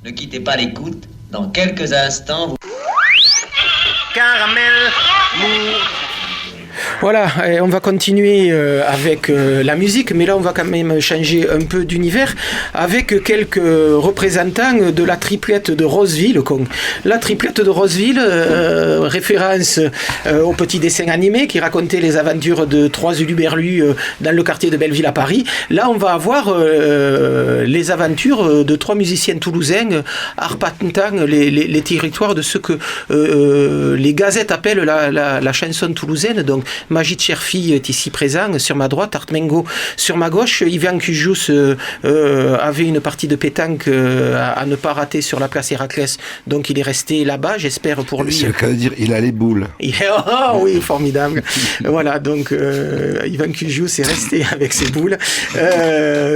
Ne quittez pas l'écoute. Dans quelques instants, vous... Caramel mou. Voilà, et on va continuer avec la musique, mais là on va quand même changer un peu d'univers avec quelques représentants de la triplette de Roseville. La triplette de Roseville, référence au petit dessin animé qui racontait les aventures de trois huluberlus dans le quartier de Belleville à Paris. Là on va avoir les aventures de trois musiciens toulousains arpentant les territoires de ce que les gazettes appellent la chanson toulousaine. Donc Magid Cherfi est ici présent sur ma droite, Art Mengo sur ma gauche. Yvan Cujus avait une partie de pétanque à ne pas rater sur la place Héraclès, donc il est resté là-bas, j'espère pour lui. C'est le cas de dire, il a les boules. Oh oui, formidable. Voilà, donc Yvan Cujus est resté avec ses boules.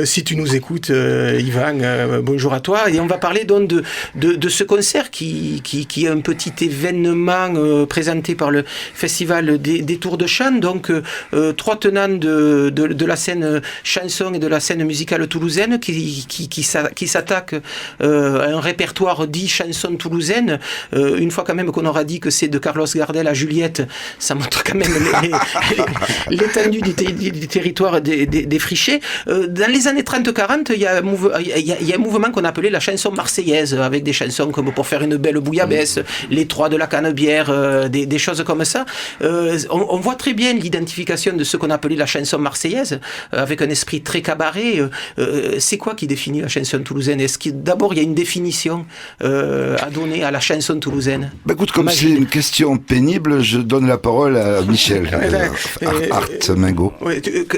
Si tu nous écoutes, Yvan, bonjour à toi. Et on va parler donc de ce concert qui est un petit événement présenté par le Festival des Tours de Chant. Donc trois tenants de la scène chanson et de la scène musicale toulousaine qui s'attaquent à un répertoire dit chanson toulousaine. Une fois quand même qu'on aura dit que c'est de Carlos Gardel à Juliette, ça montre quand même l'étendue du territoire défriché. Dans les années 30-40, il y a un mouvement qu'on appelait la chanson marseillaise, avec des chansons comme Pour faire une belle bouillabaisse, Les Trois de la Canebière, des choses comme ça. On voit très bien l'identification de ce qu'on appelait la chanson marseillaise, avec un esprit très cabaret. C'est quoi qui définit la chanson toulousaine? Est-ce que d'abord il y a une définition à donner à la chanson toulousaine? Écoute, comme c'est une question pénible, je donne la parole à Michel, Art Mengo.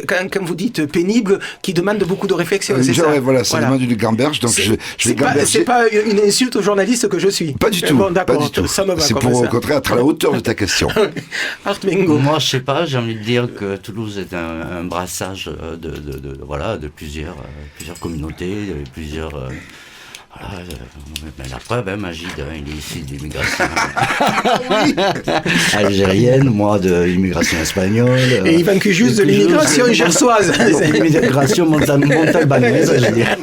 Quand vous dites pénible, qui demande beaucoup de réflexion, c'est ça? Voilà, ça demande une gamberge, donc je vais gamberger. C'est pas une insulte au journaliste que je suis. Pas du tout. Bon, d'accord, pas du tout. Ça me va. C'est pour au contraire être à la hauteur de ta question. Art Mengo. Moi, je sais pas, j'ai envie de dire que Toulouse est un brassage de plusieurs communautés, plusieurs. La preuve, Magid, il est issu de l'immigration algérienne, moi de l'immigration espagnole. Et Yvan Cujus de l'immigration gersoise. L'immigration montalbanaise, je dirais.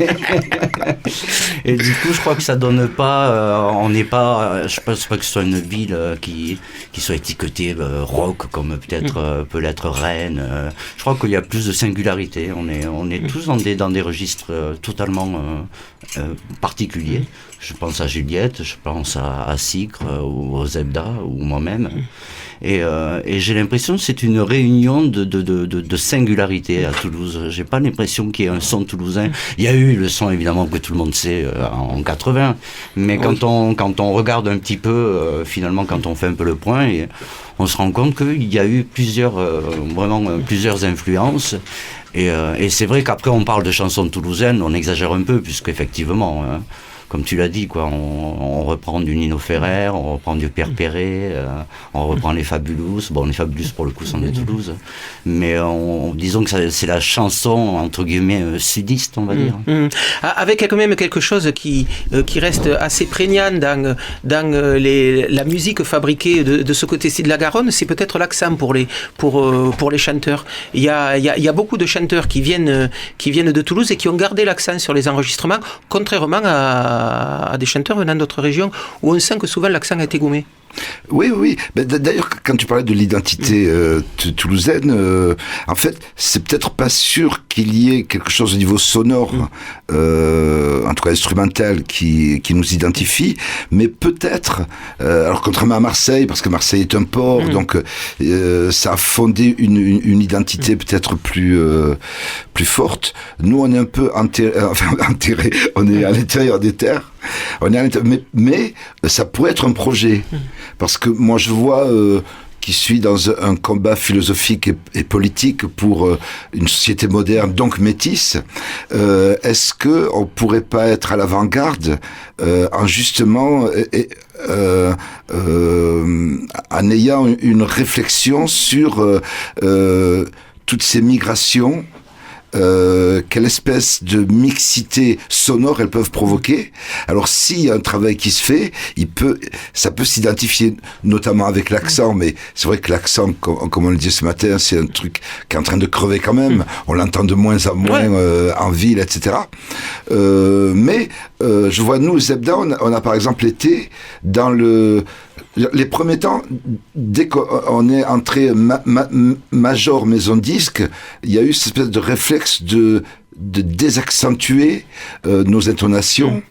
Et du coup, je crois que ça donne pas. On n'est pas. Je pense pas que ce soit une ville qui soit étiquetée rock comme peut-être peut l'être Rennes. Je crois qu'il y a plus de singularité. On est tous dans des registres totalement particuliers. Je pense à Juliette, je pense à Sicre ou aux Zebda ou moi-même. Et j'ai l'impression que c'est une réunion de singularité à Toulouse. J'ai pas l'impression qu'il y ait un son toulousain. Il y a eu le son évidemment que tout le monde sait en 80, mais quand on regarde un petit peu, finalement quand on fait un peu le point, on se rend compte qu'il y a eu plusieurs influences. Et c'est vrai qu'après on parle de chansons toulousaines, on exagère un peu puisqu'effectivement, comme tu l'as dit, quoi, on reprend du Nino Ferrer, on reprend du Pierre Perret, on reprend les Fabulous. Bon, les Fabulous pour le coup sont de Toulouse, mais disons que c'est la chanson entre guillemets sudiste, on va dire. Avec quand même quelque chose qui reste assez prégnant dans la musique fabriquée de ce côté-ci de la Garonne, c'est peut-être l'accent pour les chanteurs. Il y a beaucoup de chanteurs qui viennent de Toulouse et qui ont gardé l'accent sur les enregistrements, contrairement à des chanteurs venant d'autres régions où on sent que souvent l'accent a été gommé. Oui. D'ailleurs, quand tu parlais de l'identité toulousaine, en fait, c'est peut-être pas sûr qu'il y ait quelque chose au niveau sonore, en tout cas instrumental, qui nous identifie, mais peut-être, alors contrairement à Marseille, parce que Marseille est un port, donc ça a fondé une identité peut-être plus forte. Nous, on est un peu enterré, on est à l'intérieur des terres. Mais ça pourrait être un projet, parce que moi je vois qui suis dans un combat philosophique et politique pour une société moderne, donc métisse. Est-ce que on pourrait pas être à l'avant-garde en justement en ayant une réflexion sur toutes ces migrations? Quelle espèce de mixité sonore elles peuvent provoquer. Alors s'il y a un travail qui se fait, ça peut s'identifier notamment avec l'accent, mais c'est vrai que l'accent, comme on le disait ce matin, c'est un truc qui est en train de crever quand même. On l'entend de moins en moins en ville, etc. Mais je vois, nous, Zebda, on a par exemple été dans les premiers temps, dès qu'on est entré major maison disque, il y a eu cette espèce de réflexe de désaccentuer nos intonations.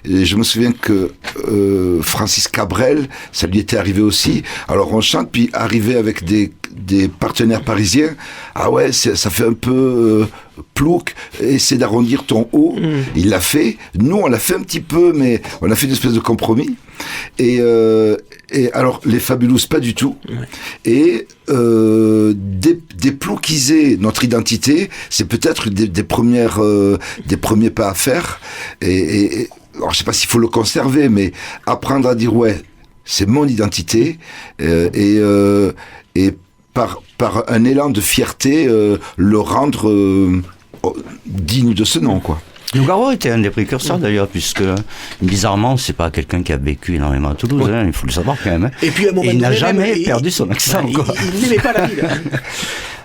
Et je me souviens que Francis Cabrel, ça lui était arrivé aussi. Alors on chante, puis arrivé avec des partenaires parisiens, ah ouais, ça fait un peu plouc, essaie d'arrondir ton haut. Il l'a fait. Nous, on l'a fait un petit peu, mais on a fait une espèce de compromis. Et alors, les Fabulous, pas du tout. Et déplouquiser notre identité, c'est peut-être des premiers pas à faire. Et alors, je sais pas s'il faut le conserver, mais apprendre à dire ouais, c'est mon identité, et par un élan de fierté, le rendre digne de ce nom, quoi. Nougaro était un des précurseurs d'ailleurs, puisque bizarrement, c'est pas quelqu'un qui a vécu énormément à Toulouse, il faut le savoir quand même. Et puis à un moment il n'a donné, jamais perdu son accent. Il n'aimait pas la ville.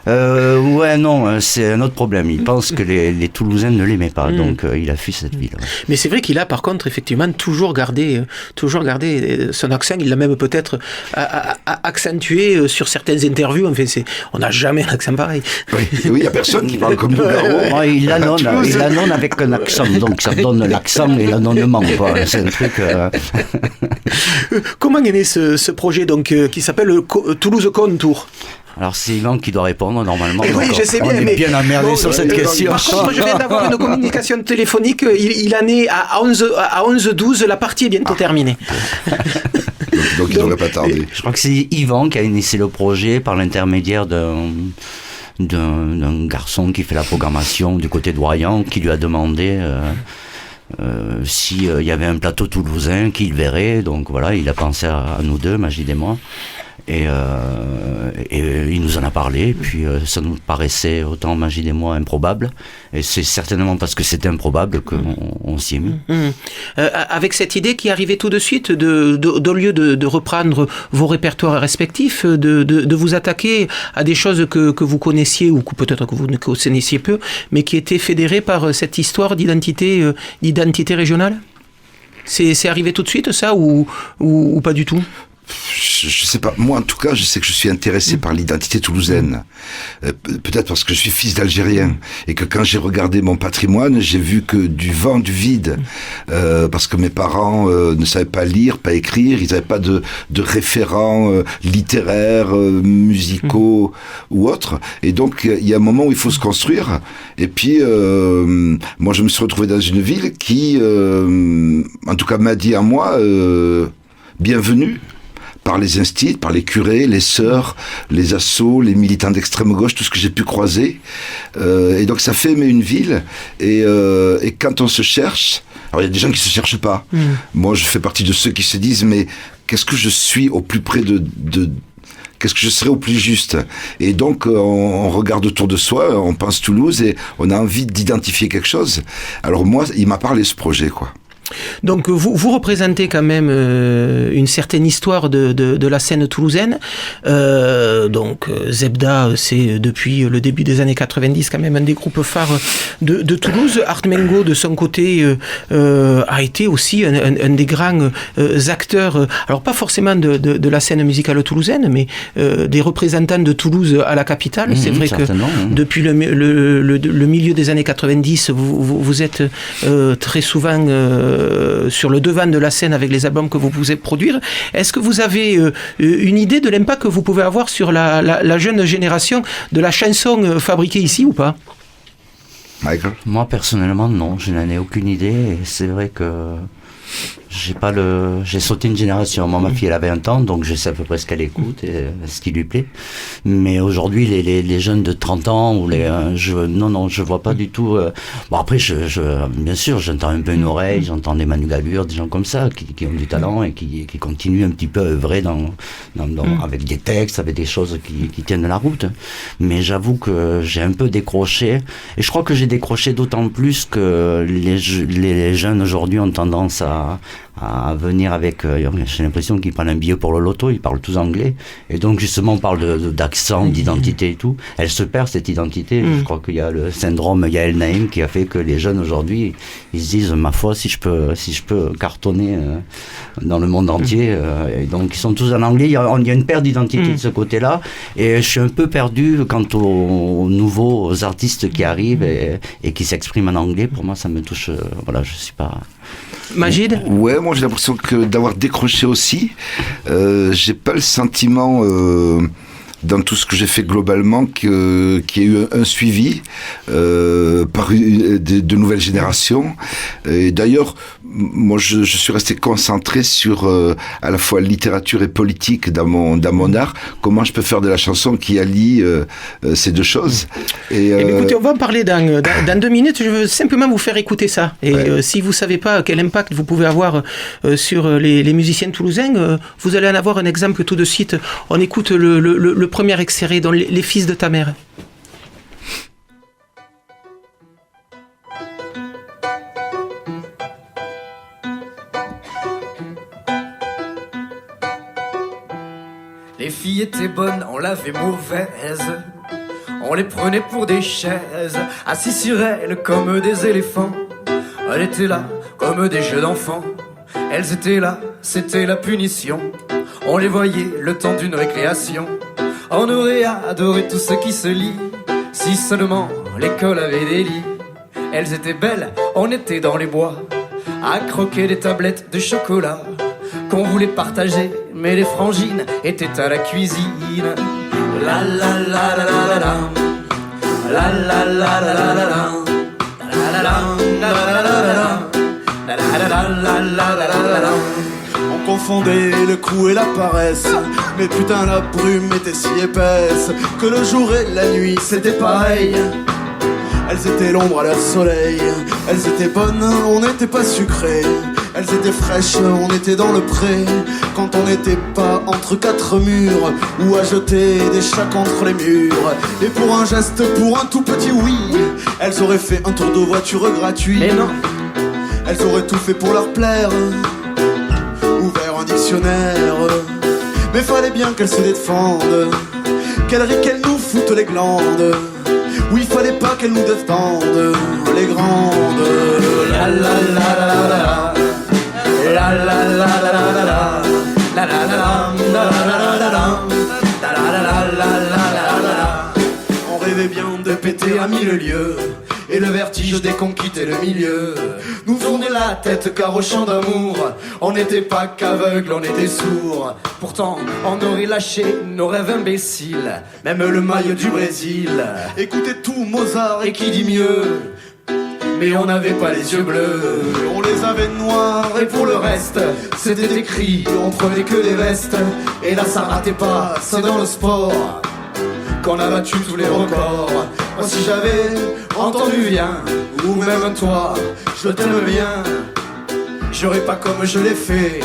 Ouais, non, c'est un autre problème. Il pense que les Toulousains ne l'aimaient pas, donc il a fui cette ville. Mais c'est vrai qu'il a par contre effectivement toujours gardé son accent. Il l'a même peut-être accentué sur certaines interviews. Enfin, on n'a jamais un accent pareil. Oui, il n'y a personne qui parle comme Nougaro. Il l'annonce avec un accent, donc ça donne l'accent et l'annonnement, quoi. C'est un truc. Comment est né ce projet donc qui s'appelle Toulouse Contour? Alors c'est Yvan qui doit répondre normalement. Oui, je sais bien, on est bien emmerdé sur cette question. Par contre, je viens d'avoir une communication téléphonique. Il en est à 11-12. La partie est bientôt terminée. Donc il ne devrait pas tarder. Je crois que c'est Yvan qui a initié le projet par l'intermédiaire d'un garçon qui fait la programmation du côté de Royan, qui lui a demandé s'il y avait un plateau toulousain qu'il verrait. Donc voilà, il a pensé à nous deux, Magid et moi. Et il nous en a parlé, puis ça nous paraissait, autant Magid et moi, improbable. Et c'est certainement parce que c'était improbable qu'on s'y est mis. Avec cette idée qui arrivait tout de suite, au lieu de reprendre vos répertoires respectifs, de vous attaquer à des choses que vous connaissiez, ou que peut-être que vous ne connaissiez peu, mais qui étaient fédérées par cette histoire d'identité régionale. C'est arrivé tout de suite, ça, ou pas du tout? Je sais pas, moi en tout cas je sais que je suis intéressé par l'identité toulousaine, peut-être parce que je suis fils d'Algérien et que quand j'ai regardé mon patrimoine j'ai vu que du vent du vide, parce que mes parents ne savaient pas lire, pas écrire, ils n'avaient pas de référents littéraires, musicaux ou autres, et donc il y a un moment où il faut se construire. Et puis moi je me suis retrouvé dans une ville qui en tout cas m'a dit à moi bienvenue, par les instits, par les curés, les sœurs, les assos, les militants d'extrême gauche, tout ce que j'ai pu croiser. Et donc ça fait aimer une ville. Et quand on se cherche, alors il y a des gens qui se cherchent pas. Moi je fais partie de ceux qui se disent mais qu'est-ce que je suis au plus près de qu'est-ce que je serais au plus juste? Et donc, on regarde autour de soi, on pense Toulouse et on a envie d'identifier quelque chose. Alors moi, il m'a parlé ce projet, quoi. Donc vous représentez quand même une certaine histoire de la scène toulousaine. Donc Zebda, c'est depuis le début des années 90 quand même un des groupes phares de Toulouse. Art Mengo, de son côté, a été aussi un des grands acteurs, alors pas forcément de la scène musicale toulousaine, mais des représentants de Toulouse à la capitale. C'est vrai que depuis le milieu des années 90, vous êtes très souvent sur le devant de la scène avec les albums que vous pouvez produire. Est-ce que vous avez une idée de l'impact que vous pouvez avoir sur la jeune génération de la chanson fabriquée ici ou pas? Michael? Moi personnellement non, je n'en ai aucune idée, et c'est vrai que j'ai sauté une génération. Moi, ma fille, elle a 20 ans, donc je sais à peu près ce qu'elle écoute et ce qui lui plaît. Mais aujourd'hui, les jeunes de 30 ans, ou je vois pas du tout. Bon, après, bien sûr, j'entends un peu une oreille, j'entends des Manu Gallure, des gens comme ça, qui ont du talent et qui continuent un petit peu à œuvrer avec des textes, avec des choses qui tiennent la route. Mais j'avoue que j'ai un peu décroché. Et je crois que j'ai décroché d'autant plus que les jeunes aujourd'hui ont tendance à venir avec... j'ai l'impression qu'ils prennent un billet pour le loto, ils parlent tous anglais. Et donc, justement, on parle d'accent, d'identité et tout. Elle se perd, cette identité. Je crois qu'il y a le syndrome Yael Naïm qui a fait que les jeunes aujourd'hui, ils se disent, ma foi, si je peux cartonner dans le monde entier. Et donc, ils sont tous en anglais. Il y a une perte d'identité de ce côté-là. Et je suis un peu perdu quant aux nouveaux artistes qui arrivent et qui s'expriment en anglais. Pour moi, ça me touche. Voilà, je suis pas... Majid ? Ouais, moi j'ai l'impression que d'avoir décroché aussi, j'ai pas le sentiment dans tout ce que j'ai fait globalement qu'il y ait eu un suivi par de nouvelles générations. Et d'ailleurs, moi je suis resté concentré sur à la fois littérature et politique dans mon art. Comment je peux faire de la chanson qui allie ces deux choses. Et écoutez, on va en parler dans 2 minutes. Je veux simplement vous faire écouter ça. Et si vous savez pas quel impact vous pouvez avoir sur les musiciens toulousains, vous allez en avoir un exemple tout de suite. On écoute le premier extrait dans Les fils de ta mère. Les filles étaient bonnes, on l'avait mauvaises. On les prenait pour des chaises, assis sur elles comme des éléphants. Elles étaient là comme des jeux d'enfants. Elles étaient là, c'était la punition. On les voyait le temps d'une récréation. On aurait adoré tout ce qui se lit, si seulement l'école avait des lits. Elles étaient belles, on était dans les bois, à croquer des tablettes de chocolat qu'on voulait partager, mais les frangines étaient à la cuisine. La la la la la la la la la la la la la on confondait le coup et la paresse, mais putain la brume était si épaisse que le jour et la nuit c'était pareil. Elles étaient l'ombre à leur soleil, elles étaient bonnes, on n'était pas sucrés. Elles étaient fraîches, on était dans le pré, quand on n'était pas entre 4 murs, ou à jeter des chats contre les murs. Et pour un geste, pour un tout petit oui, elles auraient fait un tour de voiture gratuit. Mais non, elles auraient tout fait pour leur plaire, ouvert un dictionnaire. Mais fallait bien qu'elles se défendent, qu'elles rient, qu'elles nous foutent les glandes. Oui, fallait pas qu'elles nous défendent, les grandes. La la la la la la. La la la la la la la. La la la la la la la. On rêvait bien de péter à 1000 lieues, et le vertige dès qu'on quittait le milieu nous tournait la tête car au chant d'amour on n'était pas qu'aveugle, on était sourd. Pourtant on aurait lâché nos rêves imbéciles, même le maillot du Brésil. Écoutez tout Mozart et qui dit mieux, mais on n'avait pas les yeux bleus, on les avait noirs. Et pour le reste, c'était écrit, on prenait que des vestes. Et là ça ratait pas, c'est dans le sport qu'on a battu tous les records. Moi si j'avais entendu viens, ou même toi, je t'aime bien, j'aurais pas comme je l'ai fait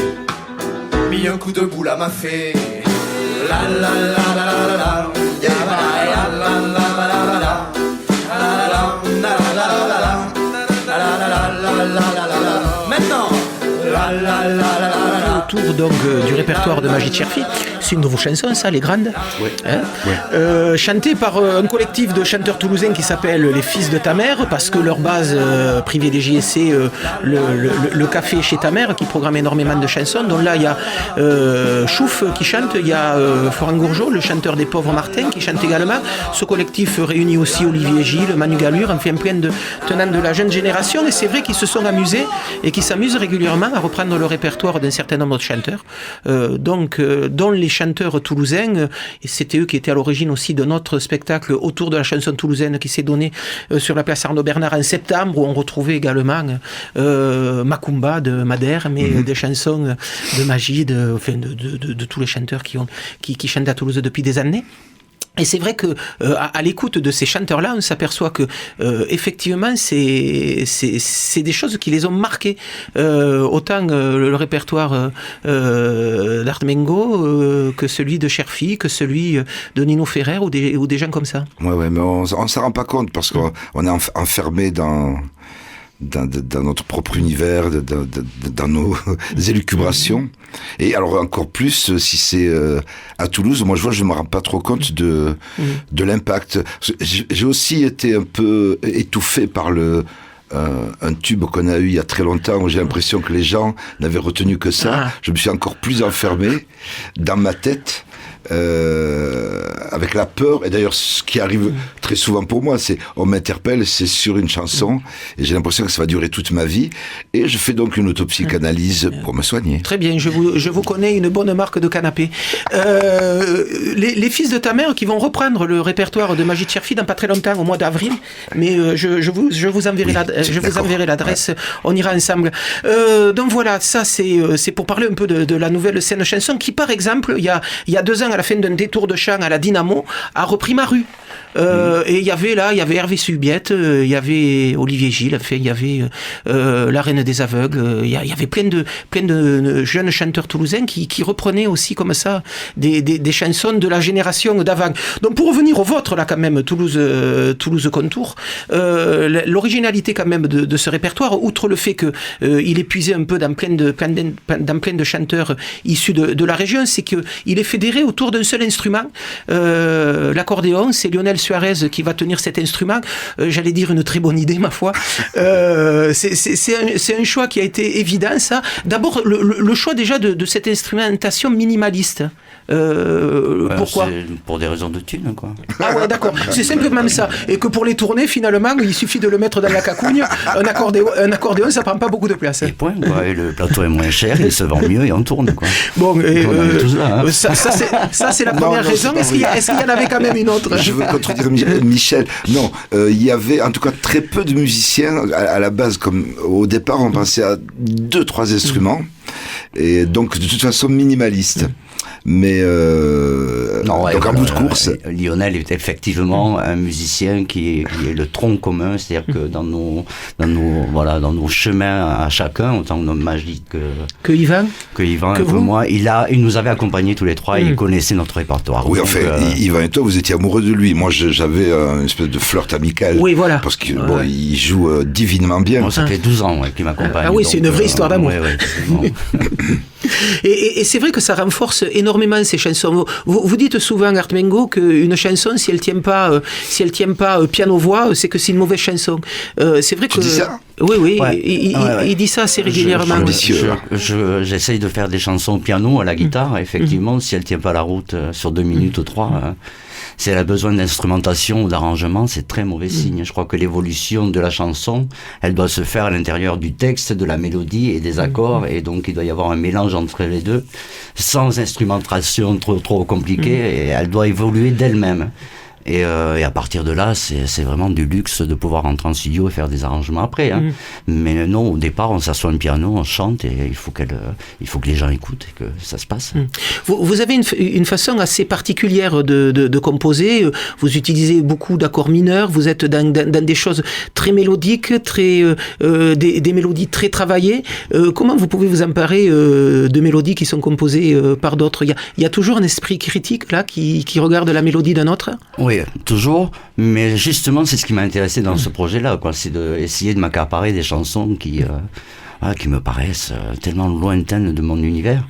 mis un coup de boule à ma fée. La la la la la la, ya la la la la la la. Maintenant, autour donc du répertoire de Majid Cherfi, c'est une nouvelle chanson, ça, Les Grandes, chantée par un collectif de chanteurs toulousains qui s'appelle Les Fils de ta mère, parce que leur base privilégiée c'est le café chez ta mère, qui programme énormément de chansons. Donc là il y a Chouf qui chante, il y a Florent Gourgeot, le chanteur des Pauvres Martins, qui chante également. Ce collectif réunit aussi Olivier Gilles, Manu Galure, enfin plein de tenants de la jeune génération, et c'est vrai qu'ils se sont amusés et qu'ils s'amusent régulièrement à reprendre le répertoire d'un certain nombre de chanteurs, dont les chanteurs toulousains, et c'était eux qui étaient à l'origine aussi de notre spectacle autour de la chanson toulousaine qui s'est donné sur la place Arnaud Bernard en septembre, où on retrouvait également Macumba de Madère, mais des chansons de Majid, enfin de tous les chanteurs qui chantent à Toulouse depuis des années. Et c'est vrai que à l'écoute de ces chanteurs-là, on s'aperçoit que effectivement, c'est des choses qui les ont marqués. Autant le répertoire d'Artmengo que celui de Cherfi, que celui de Nino Ferrer ou des gens comme ça. Ouais, mais on s'en rend pas compte parce qu'on est enfermé dans dans notre propre univers, dans nos élucubrations. Et alors encore plus si c'est à Toulouse, moi je me rends pas trop compte de l'impact. J'ai aussi été un peu étouffé par un tube qu'on a eu il y a très longtemps où j'ai l'impression que les gens n'avaient retenu que ça. Je me suis encore plus enfermé dans ma tête. Avec la peur, et d'ailleurs ce qui arrive très souvent pour moi, c'est on m'interpelle, c'est sur une chanson et j'ai l'impression que ça va durer toute ma vie, et je fais donc une autopsychanalyse pour me soigner. Très bien, je vous connais une bonne marque de canapé. Les fils de ta mère qui vont reprendre le répertoire de Magie de Cherfi dans pas très longtemps, au mois d'avril, mais je vous enverrai l'adresse, on ira ensemble. Donc voilà, ça c'est pour parler un peu de la nouvelle scène chanson qui, par exemple, il y a 2 ans, à la fin d'un détour de chant à la Dynamo, a repris Ma Rue. Et il y avait Hervé Subiette, il y avait Olivier Gilles, il y avait La Reine des Aveugles, il y avait plein de jeunes chanteurs toulousains qui reprenaient aussi comme ça des chansons de la génération d'avant. Donc pour revenir au vôtre là quand même, Toulouse Contour, l'originalité quand même de ce répertoire, outre le fait que il est puisé un peu dans plein de chanteurs issus de la région, c'est que il est fédéré autour d'un seul instrument, l'accordéon. C'est Lionel Suarez qui va tenir cet instrument. J'allais dire une très bonne idée, ma foi. C'est un choix qui a été évident, ça. D'abord, le choix déjà de cette instrumentation minimaliste. Pourquoi ? Pour des raisons de thunes, quoi. Ah ouais, d'accord. C'est simplement ça. Et que pour les tournées, finalement, il suffit de le mettre dans la cacougne. Un accordéon, ça prend pas beaucoup de place. Et point, quoi. Et le plateau est moins cher, il se vend mieux et on tourne, quoi. Bon, on est tous là, hein. Ça c'est la première raison. Est-ce qu'il y en avait quand même une autre ? Je veux contredire Michel. Non, il y avait en tout cas très peu de musiciens à la base. Comme au départ, on pensait à 2-3 instruments, et donc de toute façon minimaliste. Mais donc en bout de course, Lionel est effectivement un musicien qui est le tronc commun, c'est-à-dire que dans nos chemins à chacun, autant que Magie que Yvan, que moi, il nous avait accompagnés tous les trois, et il connaissait notre répertoire. Oui, donc, enfin, Yvan et toi, vous étiez amoureux de lui. Moi, j'avais une espèce de flirt amical. Oui, voilà. Parce que il joue divinement bien. Bon, ça fait 12 ans qu'il m'accompagne. Ah oui, donc, c'est une vraie histoire d'amour. Ouais, et c'est vrai que ça renforce énormément ces chansons. Vous dites souvent, Art Mengo, qu'une chanson, si elle tient pas piano-voix, c'est que c'est une mauvaise chanson. C'est vrai que... Tu dis ça ? Oui, ouais. Il dit ça assez régulièrement. J'essaye de faire des chansons au piano, à la guitare. Effectivement, si elle tient pas la route sur 2 minutes ou 3... si elle a besoin d'instrumentation ou d'arrangement, c'est très mauvais signe. Je crois que l'évolution de la chanson, elle doit se faire à l'intérieur du texte, de la mélodie et des accords, et donc il doit y avoir un mélange entre les deux, sans instrumentation trop compliquée, et elle doit évoluer d'elle-même. Et à partir de là, c'est vraiment du luxe de pouvoir rentrer en studio et faire des arrangements après. Hein. Mais non, au départ, on s'assoit au piano, on chante, et il faut que les gens écoutent et que ça se passe. Vous avez une façon assez particulière de composer. Vous utilisez beaucoup d'accords mineurs. Vous êtes dans des choses très mélodiques, des mélodies très travaillées. Comment vous pouvez vous emparer de mélodies qui sont composées par d'autres ? Il y a toujours un esprit critique là qui regarde la mélodie d'un autre ? Oui, toujours, mais justement c'est ce qui m'a intéressé dans ce projet-là, quoi. C'est d'essayer de m'accaparer des chansons qui me paraissent tellement lointaines de mon univers.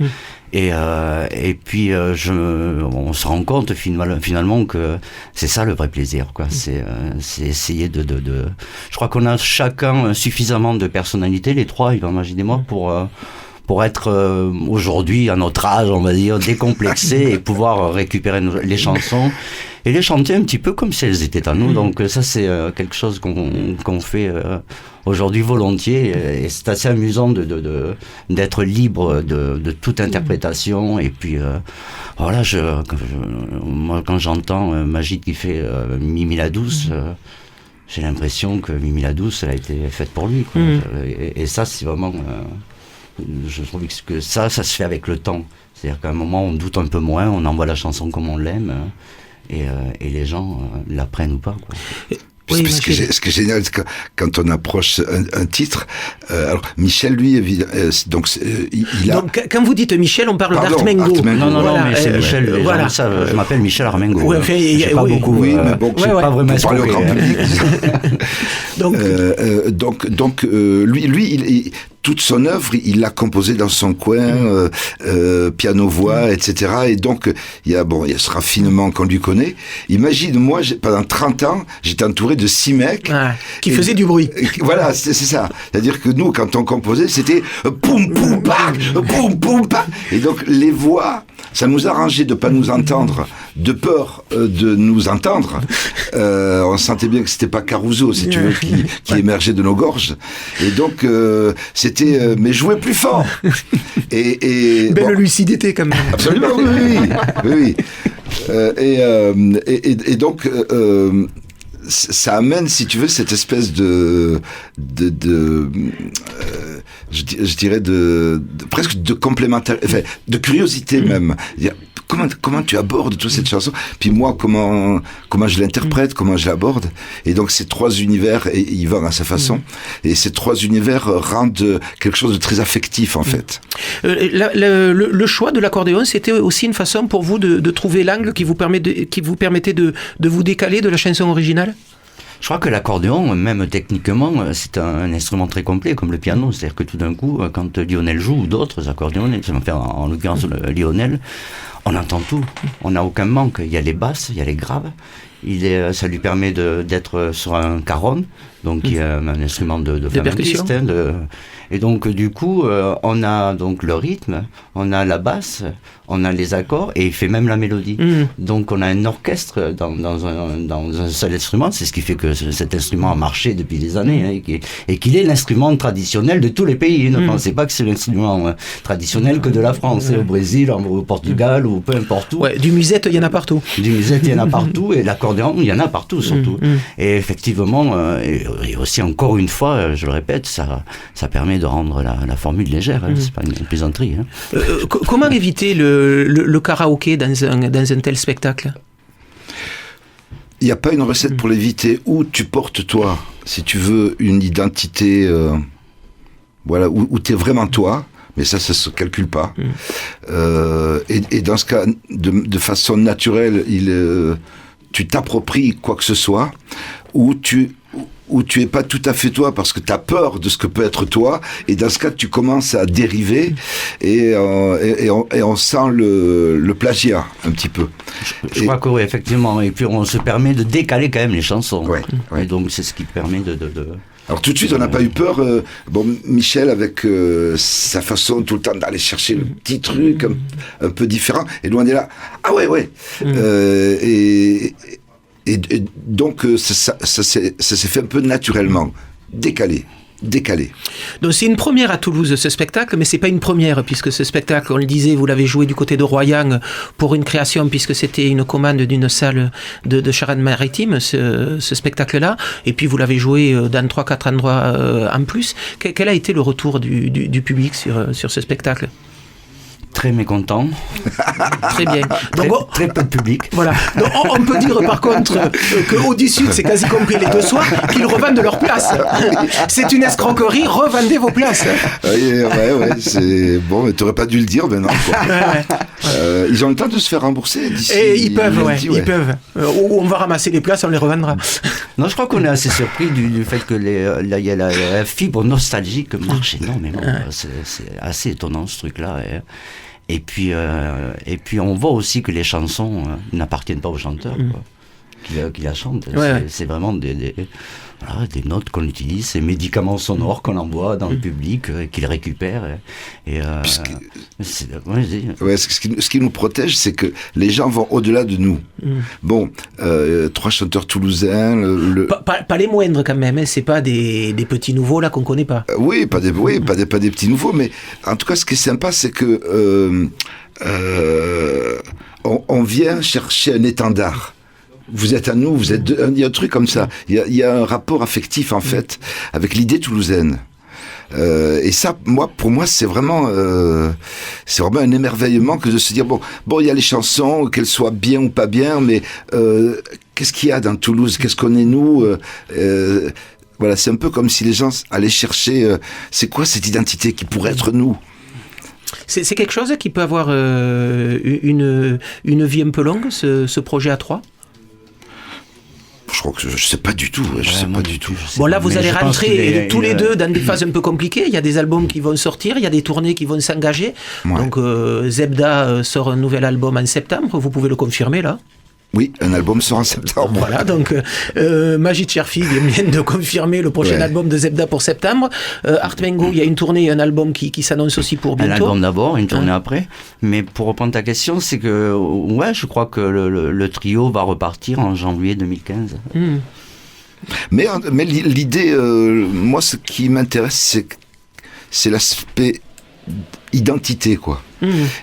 Et puis on se rend compte finalement que c'est ça le vrai plaisir, quoi. C'est essayer de je crois qu'on a chacun suffisamment de personnalité, les trois, Yvan, Magie et moi, pour être aujourd'hui à notre âge, on va dire, décomplexé et pouvoir récupérer les chansons et les chanter un petit peu comme si elles étaient à nous. Donc ça, c'est quelque chose qu'on fait aujourd'hui volontiers, et c'est assez amusant d'être libre de toute interprétation. Et puis voilà, moi quand j'entends Magie qui fait Mimi la douce, j'ai l'impression que Mimi la douce, elle a été faite pour lui, quoi. Et ça, c'est vraiment je trouve que ça se fait avec le temps. C'est-à-dire qu'à un moment, on doute un peu moins, on envoie la chanson comme on l'aime, et les gens la prennent ou pas, quoi. Oui, ce qui est génial, c'est que quand on approche un titre, alors Michel, lui, donc il a. Donc quand vous dites Michel, on parle d'Artmengo. Non, mais c'est Michel. Les gens le savent. Je m'appelle Michel Armengo. Ouais, j'ai pas beaucoup. Oui, mais bon, j'ai pas vraiment parler au grand public. donc lui, toute son œuvre, il l'a composée dans son coin, piano-voix, etc. Et donc, il y a ce raffinement qu'on lui connaît. Imagine, moi, pendant 30 ans, j'étais entouré de 6 mecs. Qui faisaient du bruit. Voilà, c'est ça. C'est-à-dire que nous, quand on composait, c'était poum, poum, pac, poum, poum, pac. Et donc, les voix, ça nous arrangeait de pas nous entendre, de peur de nous entendre. On sentait bien que c'était pas Caruso, si tu veux, qui émergeait de nos gorges. Et donc, c'était, mais jouer plus fort. Et belle lucidité, quand même. Absolument, oui. Et donc, ça amène, si tu veux, cette espèce je dirais presque de complémentarité, enfin, de curiosité même. Comment tu abordes toute cette chanson, puis moi comment je l'interprète, comment je l'aborde. Et donc ces trois univers, et Yvan à sa façon, et ces trois univers rendent quelque chose de très affectif en fait. Le choix de l'accordéon, c'était aussi une façon pour vous de trouver l'angle qui vous permettait de vous décaler de la chanson originale? Je crois que l'accordéon, même techniquement, c'est un instrument très complet, comme le piano. C'est-à-dire que tout d'un coup, quand Lionel joue, ou d'autres accordéonistes, en l'occurrence Lionel, on entend tout. On n'a aucun manque. Il y a les basses, il y a les graves. Ça lui permet d'être sur un caron, donc qui est un instrument de flamenquiste. Et donc, du coup, on a donc le rythme, on a la basse, on a les accords, et il fait même la mélodie. Donc, on a un orchestre dans un seul instrument. C'est ce qui fait que cet instrument a marché depuis des années, hein, et qu'il est l'instrument traditionnel de tous les pays. Ne pensez pas que c'est l'instrument traditionnel que de la France, au Brésil, au Portugal, ou peu importe où. Ouais, du musette, il y en a partout. Du musette, il y en a partout, et l'accordéon, il y en a partout, surtout. Et effectivement, et aussi, encore une fois, je le répète, ça permet de rendre la formule légère, hein. C'est pas une plaisanterie. Hein. Comment éviter le karaoké dans un tel spectacle? Il n'y a pas une recette pour l'éviter. Où tu portes toi, si tu veux, une identité, où tu es vraiment toi, mais ça se calcule pas. Et dans ce cas, de façon naturelle, tu t'appropries quoi que ce soit, ou tu es pas tout à fait toi parce que tu as peur de ce que peut être toi, et dans ce cas tu commences à dériver et on sent le plagiat un petit peu. Je crois que oui, effectivement, et puis on se permet de décaler quand même les chansons. Ouais. Et donc c'est ce qui permet de... Alors tout de suite on n'a pas eu peur. Michel avec sa façon tout le temps d'aller chercher le petit truc un peu différent, et nous on est là, ah ouais. Et donc ça s'est fait un peu naturellement, décalé. Donc c'est une première à Toulouse, ce spectacle, mais c'est pas une première, puisque ce spectacle, on le disait, vous l'avez joué du côté de Royan pour une création, puisque c'était une commande d'une salle de Charente-Maritime, ce spectacle-là, et puis vous l'avez joué dans 3-4 endroits en plus. Quel a été le retour du public sur ce spectacle? Très mécontent. Très bien. Donc, très peu de public. Voilà. Donc, on peut dire par contre que Audi-Sud, c'est quasi compris les deux soirs, qu'ils revendent leur place. C'est une escroquerie, revendez vos places. Ouais, c'est bon, mais t'aurais pas dû le dire maintenant. Ils ont le temps de se faire rembourser d'ici. Et ils peuvent, ils peuvent. Ou on va ramasser les places, on les revendra. Non, je crois qu'on est assez surpris du fait que il y a la fibre nostalgique marche énormément. C'est assez étonnant ce truc-là. Et puis on voit aussi que les chansons n'appartiennent pas aux chanteurs, qui la chantent. C'est vraiment des notes qu'on utilise, ces médicaments sonores qu'on envoie dans le public, qu'ils récupèrent. Ce qui nous protège, c'est que les gens vont au-delà de nous. Bon, 3 chanteurs toulousains. Pas les moindres quand même, hein. C'est pas des petits nouveaux là qu'on connaît pas. Pas des petits nouveaux, mais en tout cas, ce qui est sympa, c'est que on vient chercher un étendard. Vous êtes à nous, il y a un truc comme ça. Il y a un rapport affectif, en fait, avec l'idée toulousaine. Et ça, pour moi, c'est vraiment un émerveillement que de se dire bon, il y a les chansons, qu'elles soient bien ou pas bien, mais qu'est-ce qu'il y a dans Toulouse? Qu'est-ce qu'on est nous? Voilà, c'est un peu comme si les gens allaient chercher c'est quoi cette identité qui pourrait être nous? C'est quelque chose qui peut avoir une vie un peu longue, ce projet à 3? Je crois que je sais pas du tout. Je sais pas du tout. Bon, là, vous allez rentrer tous les deux dans des phases un peu compliquées. Il y a des albums qui vont sortir, il y a des tournées qui vont s'engager. Ouais. Donc, Zebda sort un nouvel album en septembre. Vous pouvez le confirmer, là? Oui, un album sort en septembre. Voilà, donc Majid Cherfi vient de confirmer le prochain album de Zebda pour septembre. Art Mengo, il y a une tournée et un album qui s'annonce aussi pour bientôt. Un album d'abord, une tournée après. Mais pour reprendre ta question, c'est que je crois que le trio va repartir en janvier 2015. Mais l'idée, moi, ce qui m'intéresse, c'est l'aspect identité, quoi.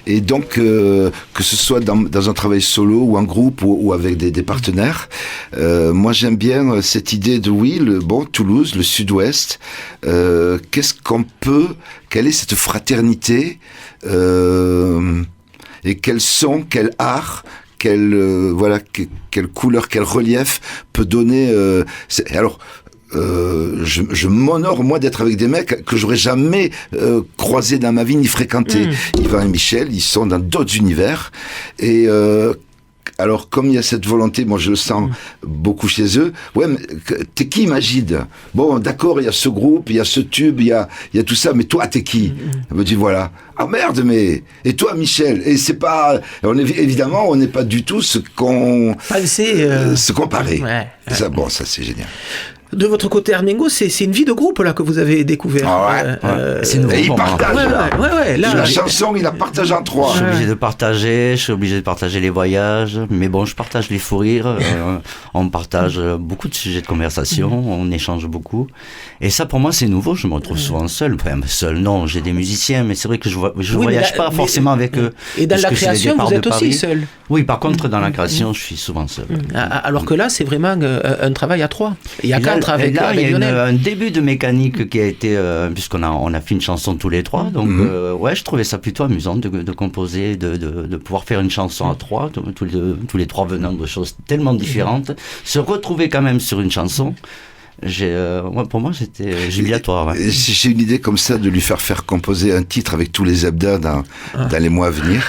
Et donc que ce soit dans un travail solo ou en groupe ou avec des partenaires, moi j'aime bien cette idée de Toulouse, le Sud-Ouest, qu'est-ce qu'on peut, quelle est cette fraternité et quel son, quel art, quelle couleur, quel relief peut donner. Je m'honore moi d'être avec des mecs que j'aurais jamais croisés dans ma vie ni fréquentés. Yvan et Michel, ils sont dans d'autres univers et alors comme il y a cette volonté, moi je le sens beaucoup chez eux. Ouais, mais t'es qui, Majid? Bon, d'accord, il y a ce groupe, il y a ce tube, il y a tout ça, mais toi t'es qui? Elle me dit voilà. Ah merde, mais et toi, Michel? Et c'est pas, évidemment, on n'est pas du tout ce qu'on pensait, se comparer. Ouais. Ça, ça c'est génial. De votre côté, Armengo, c'est une vie de groupe là que vous avez découvert. C'est nouveau. Et il partage. Là, la chanson, il la partage en 3. Je suis obligé de partager les voyages, mais bon, je partage les fous rires. On partage beaucoup de sujets de conversation, on échange beaucoup. Et ça, pour moi, c'est nouveau. Je me retrouve souvent seul. Enfin, seul, non, j'ai des musiciens, mais c'est vrai que je voyage pas forcément avec eux. Et dans la création, vous êtes aussi seul. Oui, par contre, dans la création, je suis souvent seul. Alors que là, c'est vraiment un travail à 3. Il y a 4 avec là, il y a Lionel. un début de mécanique qui a été, puisqu'on a fait une chanson tous les 3, donc je trouvais ça plutôt amusant de composer, de pouvoir faire une chanson à 3, tous les 3 venant de choses tellement différentes, se retrouver quand même sur une chanson. Pour moi, c'était jubilatoire. Ouais. J'ai une idée comme ça de lui faire composer un titre avec tous les Zebda dans les mois à venir.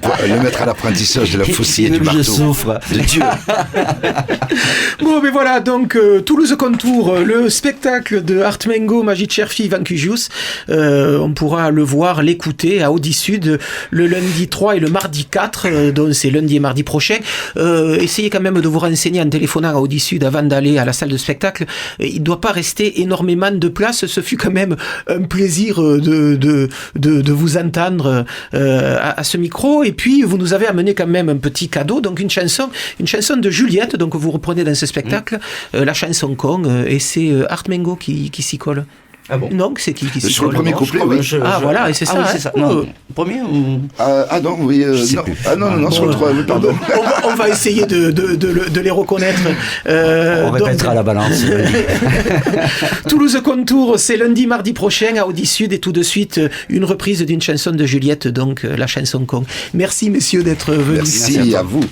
Pour le mettre à l'apprentissage de la faucille et du marteau. Je souffre. De Dieu. Bon, mais voilà, donc Toulouse Contour, le spectacle de Art Mengo, Majid Cherfi, Yvan Cugius. On pourra le voir, l'écouter à Audi Sud le lundi 3 et le mardi 4, donc c'est lundi et mardi prochain. Essayez quand même de vous renseigner en téléphonant à Audi Sud avant d'aller à la salle de spectacle. Il ne doit pas rester énormément de place. Ce fut quand même un plaisir de vous entendre à ce micro, et puis vous nous avez amené quand même un petit cadeau, donc une chanson de Juliette, donc vous reprenez dans ce spectacle la chanson Kong, et c'est Art Mengo qui s'y colle. Ah bon? Non, c'est qui s'y sur colle? le premier couplet, oui. Voilà, et c'est ça. C'est ça. Non, premier ou... non, oui. Non, sur le 3, oui, pardon. On va essayer de les reconnaître. On répétera la balance. Toulouse Contour, c'est lundi, mardi prochain à Audi Sud, et tout de suite, une reprise d'une chanson de Juliette, donc la chanson Kong. Merci, messieurs, d'être venus. Merci à vous.